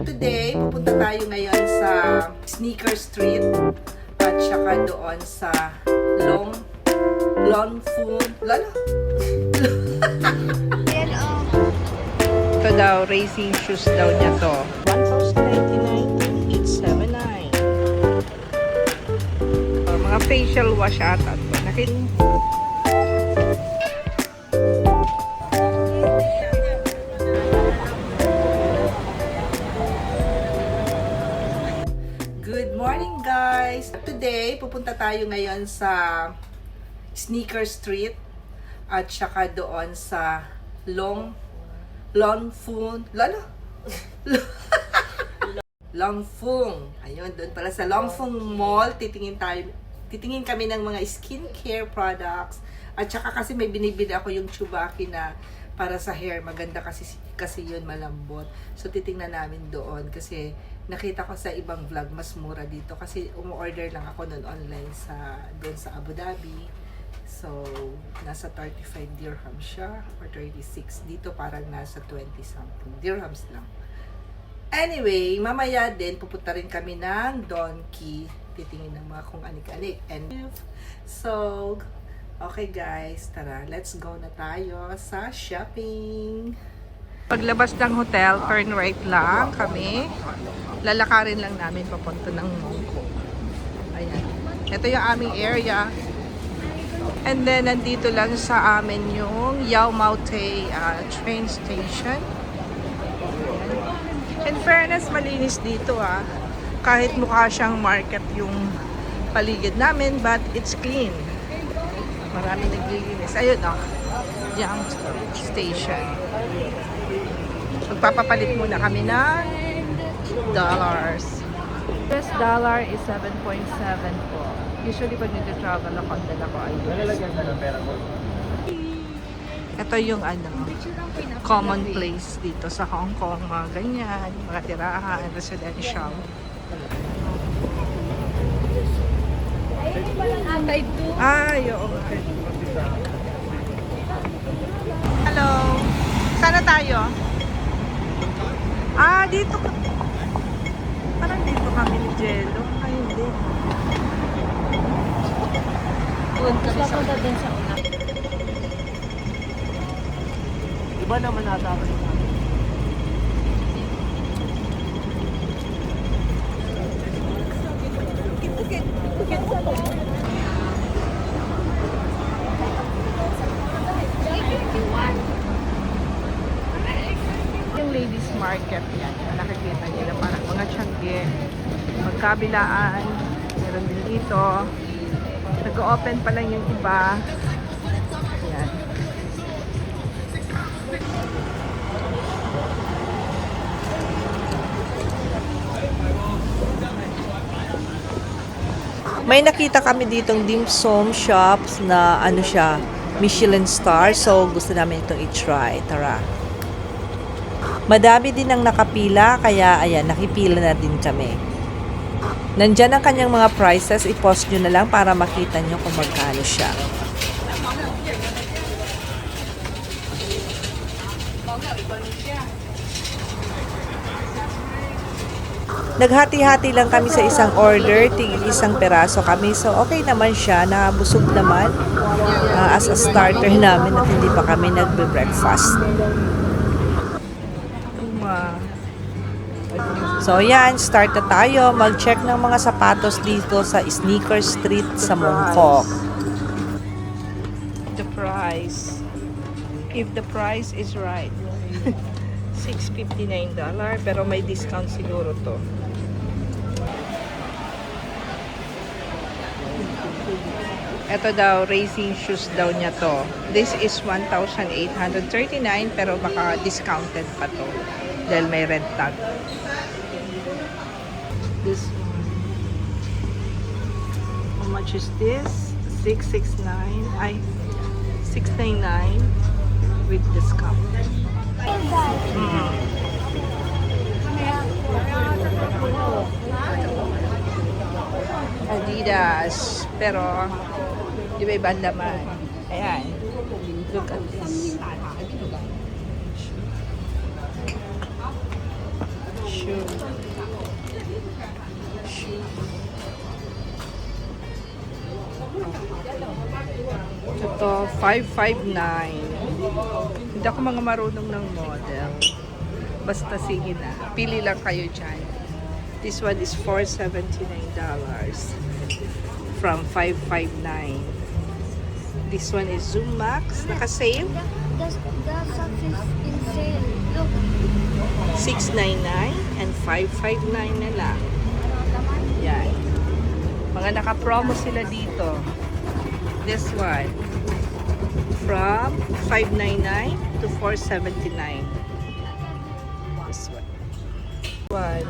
Today, pupunta tayo ngayon sa Sneaker Street at saka doon sa Ito daw, racing shoes daw niya to. 1,099, 879. Mga facial wash ata to. Good morning guys! Today, pupunta tayo ngayon sa Sneaker Street at saka doon sa Longfung. Ayun, doon pala sa Longfung Mall, titingin kami ng mga skincare products. At saka kasi may binibili ako yung Chubaki na para sa hair. Maganda kasi yun, malambot. So titingnan namin doon kasi nakita ko sa ibang vlog mas mura dito kasi umu-order lang ako noon online doon sa Abu Dhabi. So nasa 35 dirham siya or 36. Dito parang nasa 20 something dirhams lang. Anyway, mamaya din pupunta rin kami ng Donkey. Titingin ng mga kung anik-anik. And so, okay guys, tara, let's go na tayo sa shopping. Paglabas ng hotel, turn right lang kami. Lalakarin lang namin papunta ng Mongkok. Ayan. Ito yung aming area. And then, nandito lang sa amin yung Yau Ma Tei train station. In fairness, malinis dito Kahit mukha siyang market yung paligid namin, but it's clean. Maraming naglilinis. Ayun Yau Station. Magpapapalit muna kami ng dollars. US dollar is 7.7 po. Usually pag nag-travel ako, ang dala ko ay ito yung common place dito sa Hong Kong. Mga ganyan, mga tirahan, residential. Ay, oo. Hello. Sana tayo? Dito. Parang dito kami ni Jello. Ay, hindi. Doon kami sa una. Iba naman nata ako yung yung ladies market yan. Nakikita nila parang mga tiyangge. Magkabilaan. Meron din dito. Nag-open pa lang yung iba. Yan. May nakita kami ditong dim sum shops na siya, Michelin star. So, gusto namin itong i-try. Tara. Madami din ang nakapila, kaya ayan, nakipila na din kami. Nandyan ang kanyang mga prices. I-post nyo na lang para makita nyo kung magkano siya. Naghati-hati lang kami sa isang order, tigil isang peraso kami. So, okay naman siya. Nabusog naman as a starter namin at hindi pa kami nagbe-breakfast. So, yan. Start na tayo. Mag-check ng mga sapatos dito sa Sneaker Street sa Mongkok. The price. If the price is right. $659 pero may discount siguro to. Ito daw, racing shoes daw niya to. This is 1,839 pero baka discounted pa to dahil may red tag. This one. How much is this? 669. Ay, 699 with discount. Adidas. Pero, di ba ibang laman? Ayan. Look at this. shoe. Shoe. Ito, 559. Hindi ako mga marunong ng model. Basta sige na. Pili lang kayo dyan. This one is $479 from 559. This one is Zoom Max. Naka-sale. The socks is in sale. Look. $699 and $559 na lang. Yan. Mga naka-promo sila dito. This one. From $599 to $479. This one. One.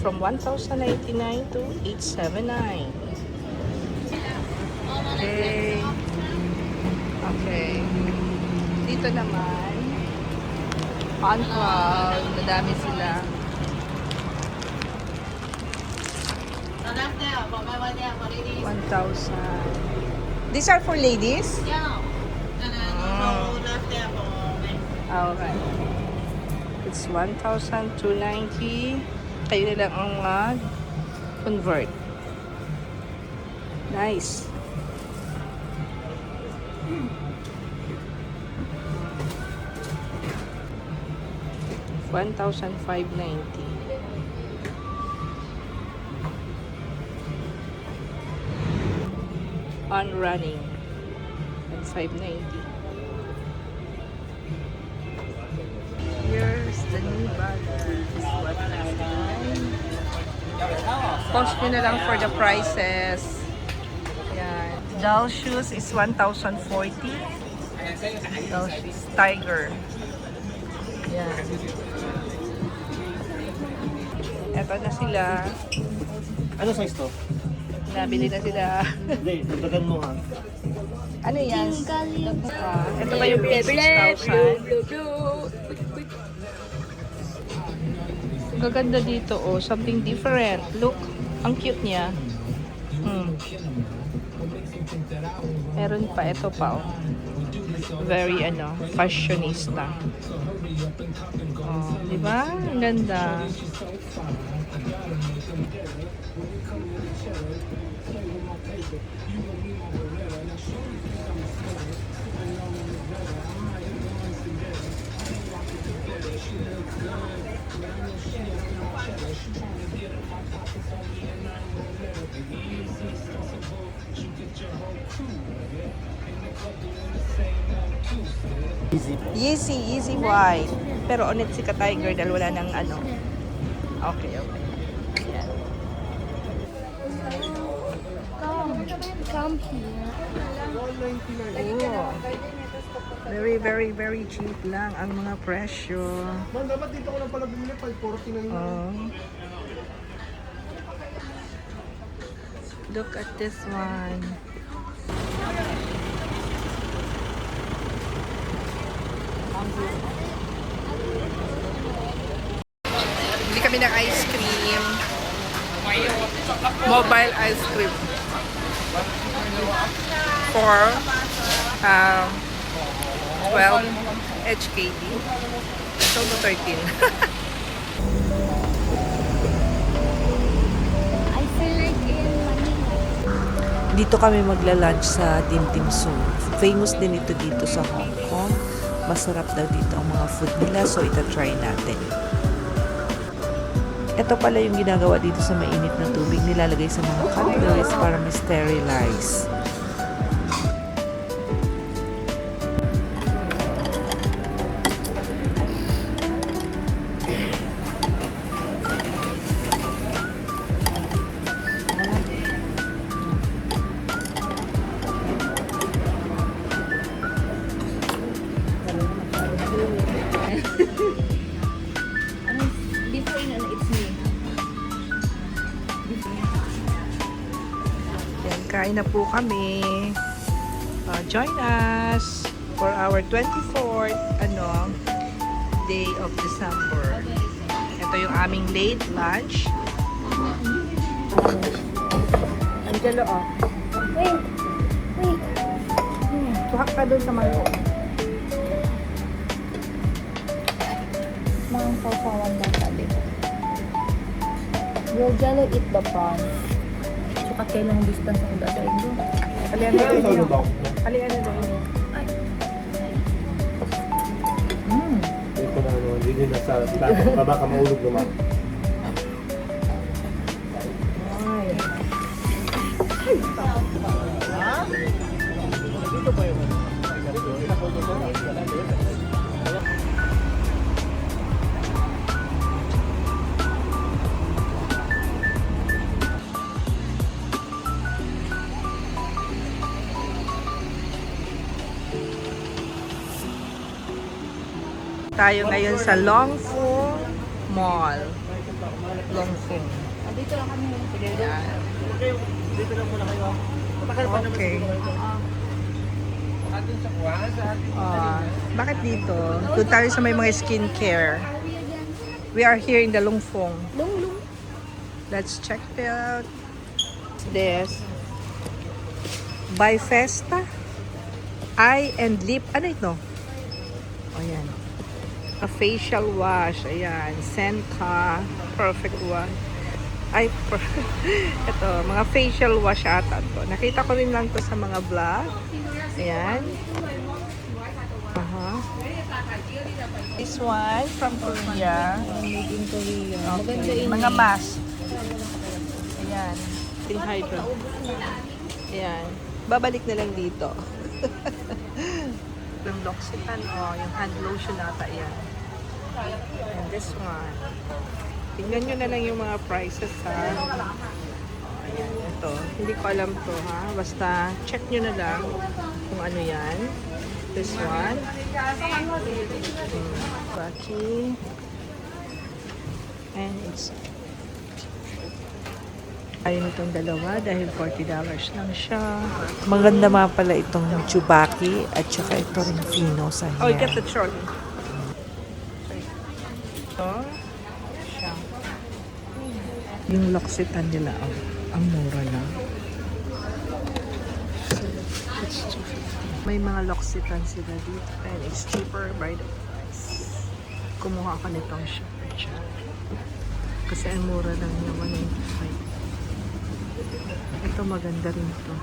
From $1,099 to $879. Okay. Okay. Dito naman, on call, madami sila. 1,000. These are for ladies? Okay. It's 1,290. Kayo na lang ang mag-convert. Nice. $1,590. On running. And $590. Here's the new balance. Post nyo na lang for the prices. Yan. Doll shoes is 1,040. Doll shoes. Tiger. Yan. Eto na sila. Ano size to? Nabili na sila. Hindi, dagdagan mo ha. Ano yan? Tingkali. Ito ba yung 6,000? Gaganda dito, oh. Something different. Look, ang cute niya. Meron pa, ito pa, oh. Very, fashionista. Oh, di ba? Ang ganda. Yeezy white. Pero on it si Ka-Tiger dahil wala ng Okay. Yan. Come here. Oh. Very, very, very cheap lang ang mga presyo. Man, dapat dito ko lang pala bumili, 540 na yun. Oh. Look at this one. Bili kami ng ice cream. Mobile ice cream. For 12 HKD. So, 13. I feel like in Manila. Dito kami magla-lunch sa Dim Dim Sum. Famous din ito dito sa Hong Kong. Masarap daw dito ang mga food nila, so ita-try natin. Ito pala yung ginagawa dito sa mainit na tubig. Nilalagay sa mga cutleries para ma-sterilize. Yan, kain na po kami. Join us for our 24th day of December. Ito yung aming late lunch. Angelo, oh. Wait. Tuhak ka doon sa mangkok. Mga sasawan na sabi ko. Will Jello eat the prawn? Sukat kayo ng distance ako sa inyo. Kalian na Ito ano ba? Kalian na daw. Ito na ano, hindi din nasa baba ka maulog naman. Dito pa yun. Tayo ngayon sa Longfeng Mall. Longfeng. Dito lang kami. Yan. Dito lang muna kayo. Okay. Bakit dito? Doon tayo sa may mga skincare. We are here in the Longfeng. Lung. Let's check it out. This. By Festa. Eye and lip. Ano ito? O yan. A facial wash. Ayan. Senka. Perfect one. Ay, ito. Mga facial wash ata to. Nakita ko rin lang to sa mga vlog. Ayan. This one from Korea. Made in Korea. Okay. Mga mask. Ayan. Tinhydro. Ayan. Babalik na lang dito. Yung L'Occitane, yung hand lotion nata yan. And this one. Tingnan nyo na lang yung mga prices ha. Ayan, ito. Hindi ko alam to ha. Basta check nyo na lang kung ano yan. This one. Baki. And it's ayun itong dalawa dahil $40 lang siya. Maganda mga pala itong Chubaki at saka ito rin Fino sa Oh, hair. get the trolley. Ito. Siya. Yung L'Occitane nila, ang mura lang. May mga L'Occitane sila dito and it's cheaper by the price. Kumuha ka nitong siya. Kasi ang mura lang naman yung price. Ito maganda rin to.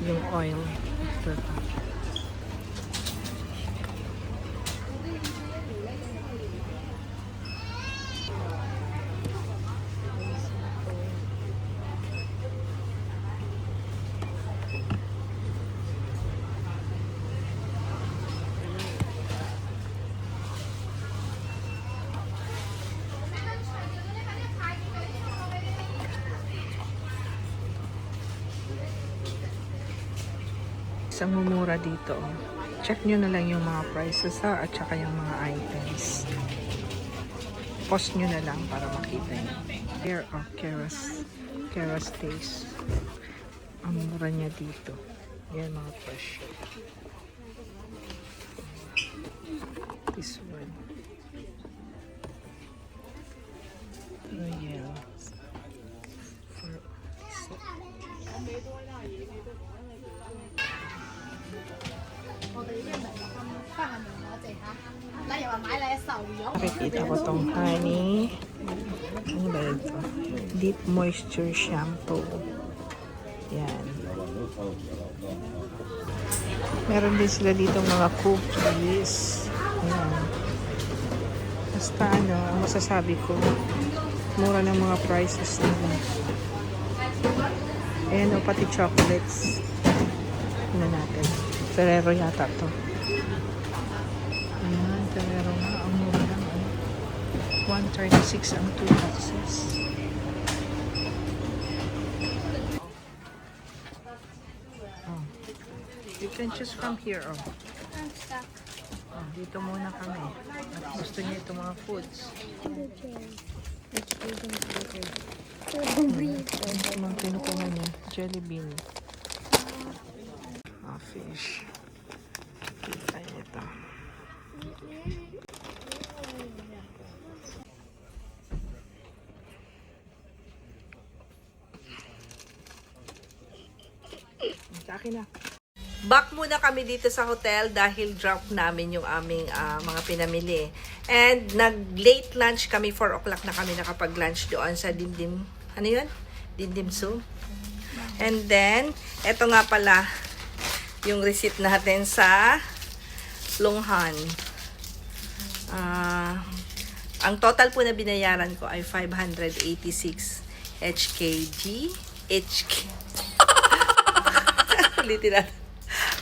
Yung oil. Ito. Isang mumura dito. Check nyo na lang yung mga prices ha, at saka yung mga items. Post nyo na lang para makita nyo. Here are Keras Taste. Ang mura niya dito. Yan mga presyo. This one. Royal. For this. Nakikita ko tong honey. Ano ba ito? Deep Moisture Shampoo. Yan. Meron din sila dito mga cookies. Ayan. Basta ano, ang masasabi ko, mura ng mga prices nila. Ayan o, pati chocolates. Tingnan natin. Ferrero yata to. Ayan, Ferrero nga. Ang mura lang. 136 ang 2 boxes. Oh. You can choose from here. Oh. Oh, dito muna kami. At gusto niya itong mga foods. Ito mga pinukuha niya. Jelly bean. Fish. Ay, ito. Sa akin na. Back muna kami dito sa hotel dahil drop namin yung aming mga pinamili. And nag-late lunch kami, 4 o'clock na kami nakapag-lunch doon sa Dimdim. Ano yun? Dimdim Sum. And then, eto nga pala yung receipt natin sa Longhan. Ang total po na binayaran ko ay 586 HK. Ulitin natin.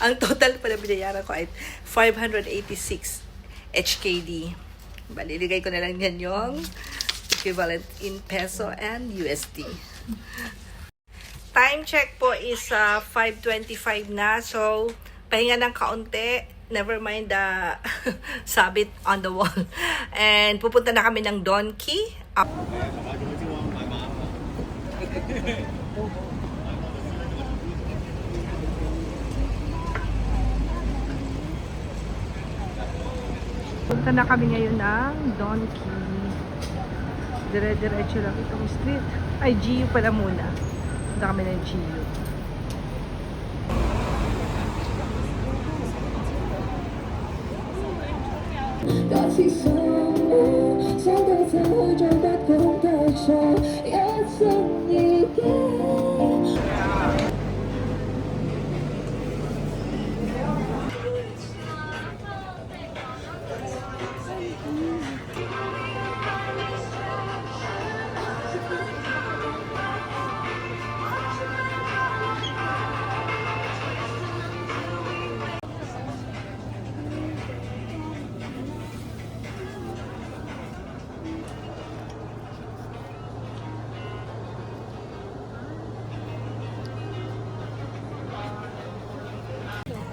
Ang total pa na binayaran ko ay 586 HKD. Baliligay ko na lang yan yung equivalent in peso and USD. Time check po is 5:25 na. So, pahinga ng kaunti. Never mind the sabit on the wall. And pupunta na kami ng Donkey. Punta na kami ngayon ng Donkey. Dire-diretso lang itong street. Ay, GU pala muna. Punta kami ng GU.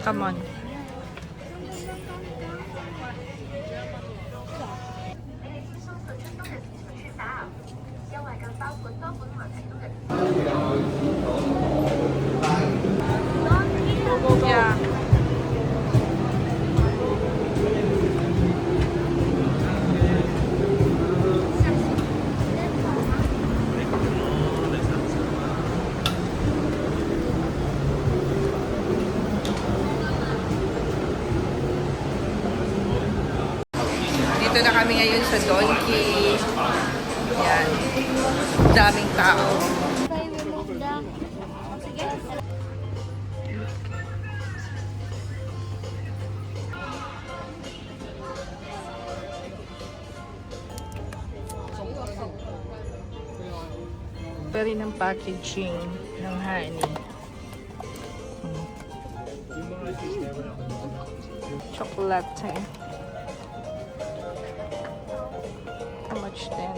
Come on. Yeah. Dito na kami ngayon sa Donkey. Yan. Daming tao. I remove the... Sige. Pwede ng packaging ng honey. Chocolate. How much then?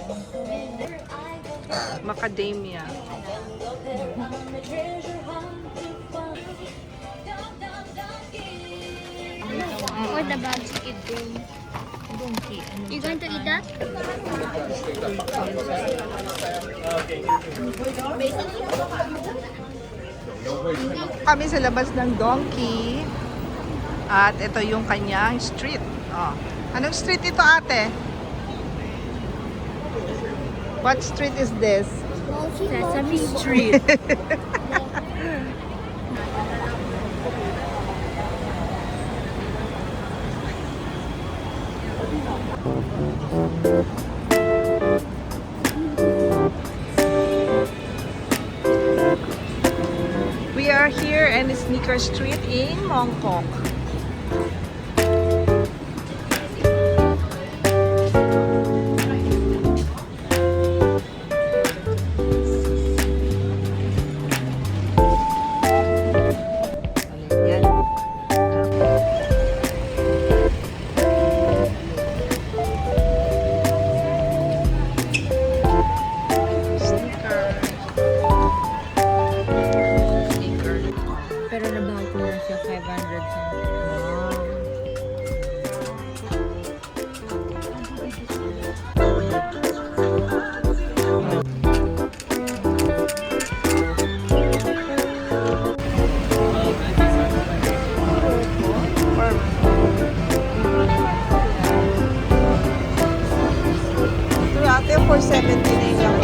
Macadamia. Or the bags you eat donkey. You going to eat that? Kami sa labas ng Donkey. At ito yung kanyang street. Oh. Anong street ito, ate? What street is this? Sesame Street. We are here in Sneaker Street in Mongkok. Pero nabahal ko na siya 500 something. Ate, 479 lang.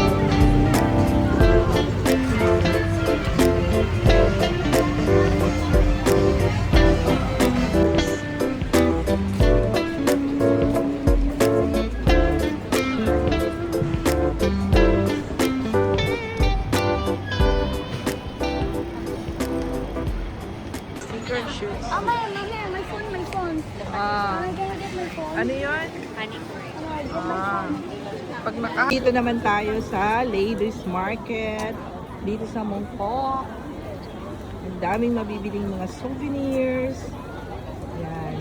Dito naman tayo sa Ladies Market. Dito sa Mongkok. Ang daming mabibiling mga souvenirs. Yan.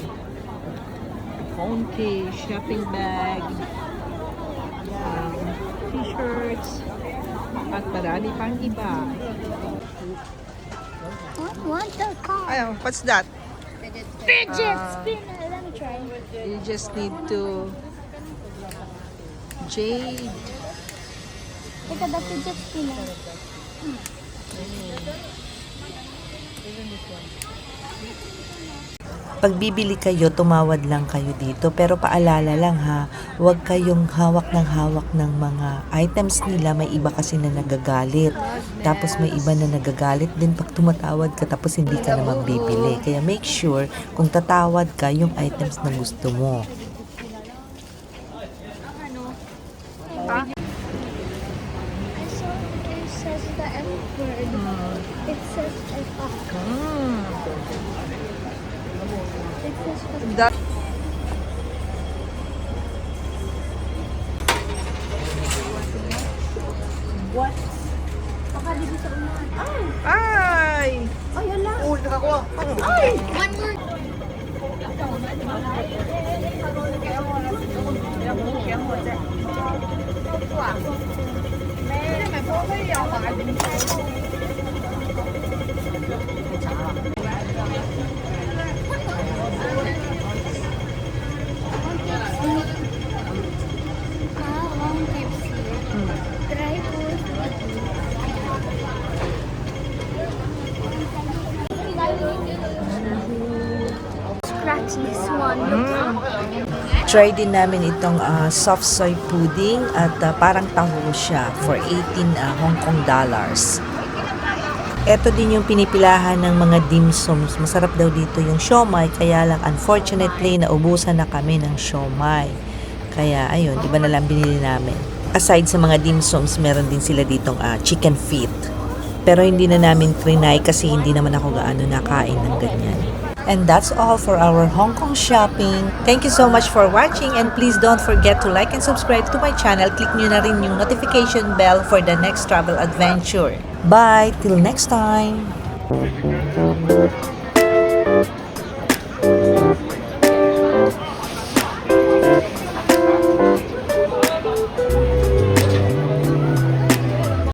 Phone case, shopping bag. Yan. T-shirts. At marami pang iba. Want the car? Ayun, what's that? Fidget spinner. Let me try. You just need to jade. Look at the fidget spinner. Pag bibili kayo, tumawad lang kayo dito. Pero paalala lang ha, huwag kayong hawak ng mga items nila. May iba kasi na nagagalit. Tapos may iba na nagagalit din pag tumatawad ka tapos hindi ka naman bibili. Kaya make sure kung tatawad ka yung items na gusto mo. I saw it says the F word. It says F. It says F. That What? Baka dito sa unahan. ay! Ay, ala. Oh, nakakuha. Ay! One word. One KFC. Try food. Scratch this one. Try din namin itong soft soy pudding at parang taho siya for 18 Hong Kong dollars. Ito din yung pinipilahan ng mga dim sums. Masarap daw dito yung siomai, kaya lang unfortunately naubusan na kami ng siomai. Kaya ayun, iba na lang binili namin. Aside sa mga dim sums, meron din sila ditong chicken feet. Pero hindi na namin trinay kasi hindi naman ako gaano nakain ng ganyan. And that's all for our Hong Kong shopping. Thank you so much for watching and please don't forget to like and subscribe to my channel. Click nyo na rin yung notification bell for the next travel adventure. Bye! Till next time!